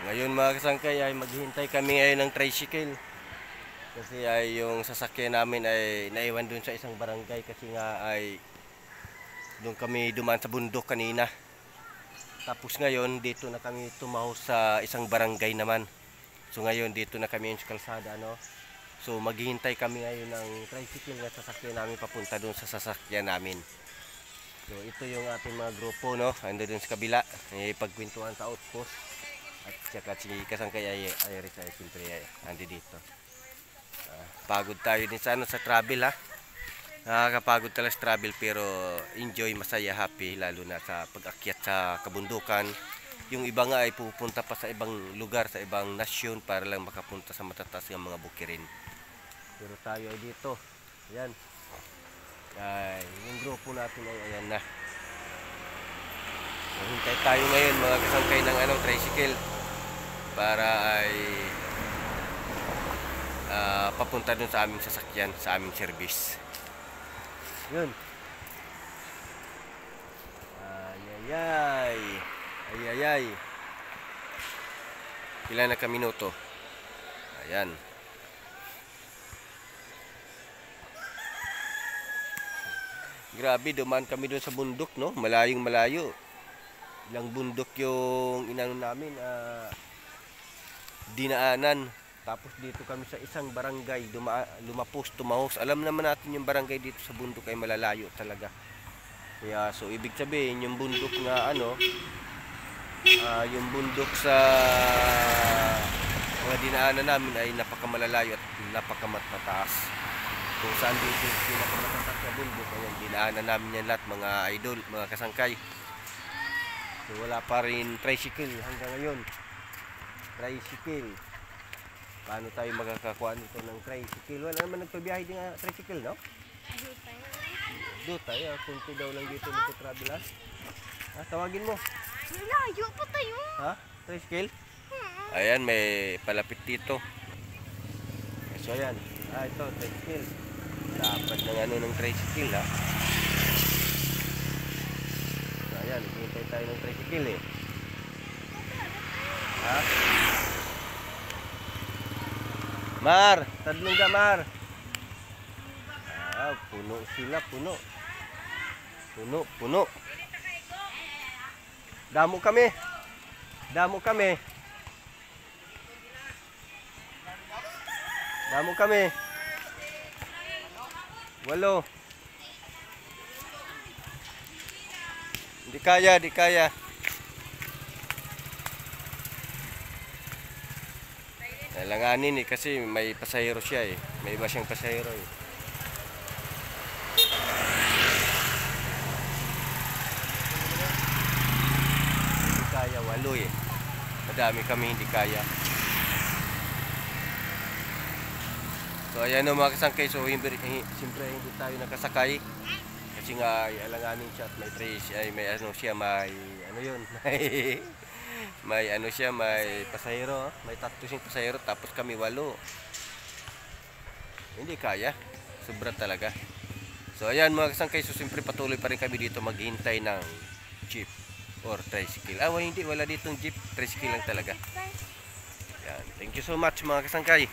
Ngayon mga kasangkay ay maghihintay kami ngayon ng tricycle. Kasi ay yung sasakyan namin ay naiwan dun sa isang barangay kasi nga ay doon kami dumaan sa bundok kanina. Tapos ngayon dito na kami tumahos sa isang barangay naman. So ngayon dito na kami sa kalsada, no. So maghihintay kami ngayon ng tricycle na sasakyan namin papunta doon sa sasakyan namin. So ito yung ating mga grupo, no. Ando dun sa kabila, pagkwentuhan sa outpost. At saka si kasangkay ay Iris ay siyempre andi dito. Pagod tayo din sa travel, ha. Nakakapagod talaga sa travel pero enjoy, masaya, happy lalo na sa pag-akyat sa kabundukan. Yung iba nga ay pupunta pa sa ibang lugar, sa ibang nasyon para lang makapunta sa matataas ng mga bukirin. Pero tayo ay dito. Ayan. Ay, yung grupo natin ay ayan na. Hintay tayo ngayon mga kasangkay ng tricycle para ay papunta dun sa aming sasakyan, sa aming service. Yun. Ayayay. Ayayay. Ilan na ka minuto? Ayan. Grabe, dumaan kami doon sa bundok, no? Malayong malayo. Ilang bundok yung inano namin, dinaanan. Tapos dito kami sa isang barangay, lumapos, tumahos. Alam naman natin yung barangay dito sa bundok ay malalayo talaga. Kaya so ibig sabihin yung bundok nga yung bundok sa mga dinaanan namin ay napakamalalayo at napakamataas. Kung saan dito yung pinakamataas na bundok, ayan, dinaanan namin yan lahat mga idol, mga kasangkay. So wala pa rin tricycle hanggang ngayon. Tricycle. Paano tayo magkakakuha nito ng tricycle? Wala naman nagpabiyahe din nga tricycle, no? Doon tayo. Kunti daw lang dito nagpa-travel, ha? Tawagin mo. Layo pa tayo. Ha? Tricycle? Ayan, may palapit dito. So ayan. Ito, tricycle. Dapat ng tricycle, ha? So ayan, hintay tayo ng tricycle, eh. Ha? Mar, tadlong ka, Mar. Puno sila, puno. Puno. Damo kami. Damo kami. Walo. Di kaya. Langanin kasi may pasahero siya, eh. May iba siyang pasahero, eh. Hindi kaya, walo, eh. Madami kami hindi kaya. So ayan, mga kasangkay. So siyempre hindi tayo nakasakay. Kasi nga ay alanganin siya at may trace, ay may may pasahero, may 3 pasahero tapos kami 8. Hindi kaya, sobra talaga. So ayan mga kasangkay, so siyempre patuloy pa rin kami dito maghintay ng jeep or tricycle. Wala ditong jeep, tricycle lang talaga. Yan. Thank you so much mga kasangkay.